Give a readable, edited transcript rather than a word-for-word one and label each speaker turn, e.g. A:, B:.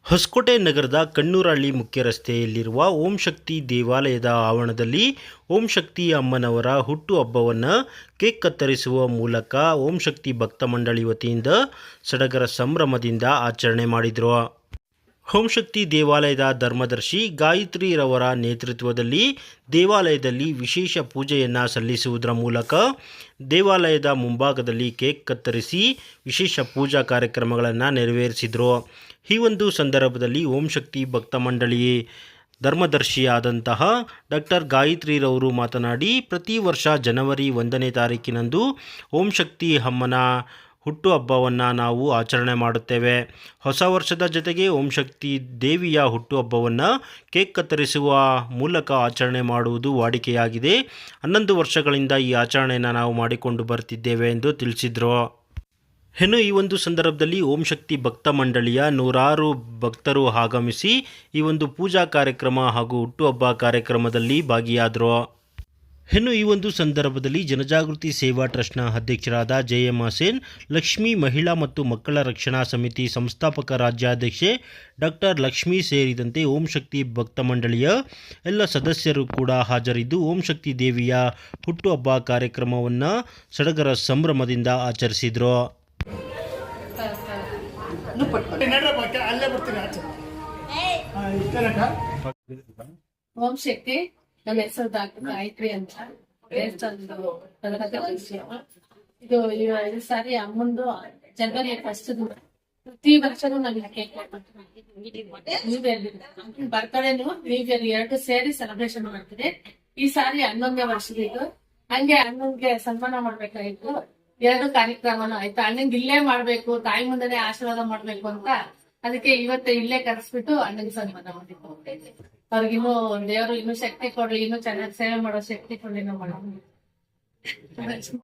A: ಹೊಸಕೋಟೆ ನಗರದ ಕಣ್ಣೂರಹಳ್ಳಿ ಮುಖ್ಯ ರಸ್ತೆಯಲ್ಲಿರುವ ಓಂ ಶಕ್ತಿ ದೇವಾಲಯದ ಆವರಣದಲ್ಲಿ ಓಂ ಶಕ್ತಿ ಅಮ್ಮನವರ ಹುಟ್ಟುಹಬ್ಬವನ್ನು ಕೇಕ್ ಕತ್ತರಿಸುವ ಮೂಲಕ ಓಂ ಶಕ್ತಿ ಭಕ್ತ ಮಂಡಳಿ ವತಿಯಿಂದ ಸಡಗರ ಸಂಭ್ರಮದಿಂದ ಆಚರಣೆ ಮಾಡಿದರು. ಓಂ ಶಕ್ತಿ ದೇವಾಲಯದ ಧರ್ಮದರ್ಶಿ ಗಾಯತ್ರಿರವರ ನೇತೃತ್ವದಲ್ಲಿ ದೇವಾಲಯದಲ್ಲಿ ವಿಶೇಷ ಪೂಜೆಯನ್ನು ಸಲ್ಲಿಸುವುದರ ಮೂಲಕ ದೇವಾಲಯದ ಮುಂಭಾಗದಲ್ಲಿ ಕೇಕ್ ಕತ್ತರಿಸಿ ವಿಶೇಷ ಪೂಜಾ ಕಾರ್ಯಕ್ರಮಗಳನ್ನು ನೆರವೇರಿಸಿದರು. ಈ ಒಂದು ಸಂದರ್ಭದಲ್ಲಿ ಓಂ ಶಕ್ತಿ ಭಕ್ತ ಮಂಡಳಿ ಧರ್ಮದರ್ಶಿಯಾದಂತಹ ಡಾಕ್ಟರ್ ಗಾಯತ್ರಿರವರು ಮಾತನಾಡಿ, ಪ್ರತಿ ವರ್ಷ ಜನವರಿ 1ನೇ ತಾರೀಕಿನಂದು ಓಂ ಶಕ್ತಿ ಅಮ್ಮನ ಹುಟ್ಟುಹಬ್ಬವನ್ನು ನಾವು ಆಚರಣೆ ಮಾಡುತ್ತೇವೆ. ಹೊಸ ವರ್ಷದ ಜೊತೆಗೆ ಓಂ ಶಕ್ತಿ ದೇವಿಯ ಹುಟ್ಟುಹಬ್ಬವನ್ನು ಕೇಕ್ ಕತ್ತರಿಸುವ ಮೂಲಕ ಆಚರಣೆ ಮಾಡುವುದು ವಾಡಿಕೆಯಾಗಿದೆ. 11 ವರ್ಷಗಳಿಂದ ಈ ಆಚರಣೆಯನ್ನು ನಾವು ಮಾಡಿಕೊಂಡು ಬರ್ತಿದ್ದೇವೆ ಎಂದು ತಿಳಿಸಿದರು. ಇನ್ನು ಈ ಒಂದು ಸಂದರ್ಭದಲ್ಲಿ ಓಂ ಶಕ್ತಿ ಭಕ್ತ ಮಂಡಳಿಯ ನೂರಾರು ಭಕ್ತರು ಆಗಮಿಸಿ ಈ ಒಂದು ಪೂಜಾ ಕಾರ್ಯಕ್ರಮ ಹಾಗೂ ಹುಟ್ಟುಹಬ್ಬ ಕಾರ್ಯಕ್ರಮದಲ್ಲಿ ಭಾಗಿಯಾದರು. ಇನ್ನು ಈ ಒಂದು ಸಂದರ್ಭದಲ್ಲಿ ಜನಜಾಗೃತಿ ಸೇವಾ ಟ್ರಸ್ಟ್ನ ಅಧ್ಯಕ್ಷರಾದ ಜೆಎಂ ಸೇನ್, ಲಕ್ಷ್ಮೀ ಮಹಿಳಾ ಮತ್ತು ಮಕ್ಕಳ ರಕ್ಷಣಾ ಸಮಿತಿ ಸಂಸ್ಥಾಪಕ ರಾಜ್ಯಾಧ್ಯಕ್ಷೆ ಡಾಕ್ಟರ್ ಲಕ್ಷ್ಮಿ ಸೇರಿದಂತೆ ಓಂ ಶಕ್ತಿ ಭಕ್ತ ಮಂಡಳಿಯ ಎಲ್ಲ ಸದಸ್ಯರು ಕೂಡ ಹಾಜರಿದ್ದು ಓಂ ಶಕ್ತಿ ದೇವಿಯ ಹುಟ್ಟುಹಬ್ಬ ಕಾರ್ಯಕ್ರಮವನ್ನು ಸಡಗರ ಸಂಭ್ರಮದಿಂದ ಆಚರಿಸಿದರು.
B: ಓಂ ಶಕ್ತಿ, ನನ್ನ ಹೆಸರು ಡಾಕ್ಟರ್ ಗಾಯತ್ರಿ ಅಂತ. ದೇವಸ್ಥಾನದ ಇದು ಈ ಸಾರಿ ಅಮ್ಮಂದು ಜನವರಿ 1 ಪ್ರತಿ ವರ್ಷನೂ ನಾನು ಕೇಕ್ ಬರ್ತಡೇನು ನ್ಯೂ ಇಯರ್ 2 ಸೇರಿ ಸೆಲೆಬ್ರೇಷನ್ ಮಾಡ್ತೀನಿ. ಈ ಸಾರಿ 11ನೇ ವರ್ಷದ ಇದು. ಹಂಗೆ ಅಣ್ಣನ್ಗೆ ಸನ್ಮಾನ ಮಾಡ್ಬೇಕಾಗಿತ್ತು. 2 ಕಾರ್ಯಕ್ರಮನೂ ಆಯ್ತು. ಅಣ್ಣಂಗೆ ಇಲ್ಲೇ ಮಾಡ್ಬೇಕು, ತಾಯಿ ಮುಂದೆನೆ ಆಶೀರ್ವಾದ ಮಾಡ್ಬೇಕು ಅಂತ ಅದಕ್ಕೆ ಇವತ್ತು ಇಲ್ಲೇ ಕರೆಸ್ಬಿಟ್ಟು ಅಣ್ಣಂಗೆ ಸನ್ಮಾನ ಮಾಡಿದ್ದು. ಅವ್ರಿಗಿನ್ನೂ ದೇವರು ಇನ್ನೂ ಶಕ್ತಿ ಕೊಡ್ಲಿ, ಇನ್ನೂ ಚೆನ್ನಾಗಿ ಸೇವೆ ಮಾಡೋ ಶಕ್ತಿ ಕೊಡ್ಲಿ. ನಾವು ಮಾಡೋಣ.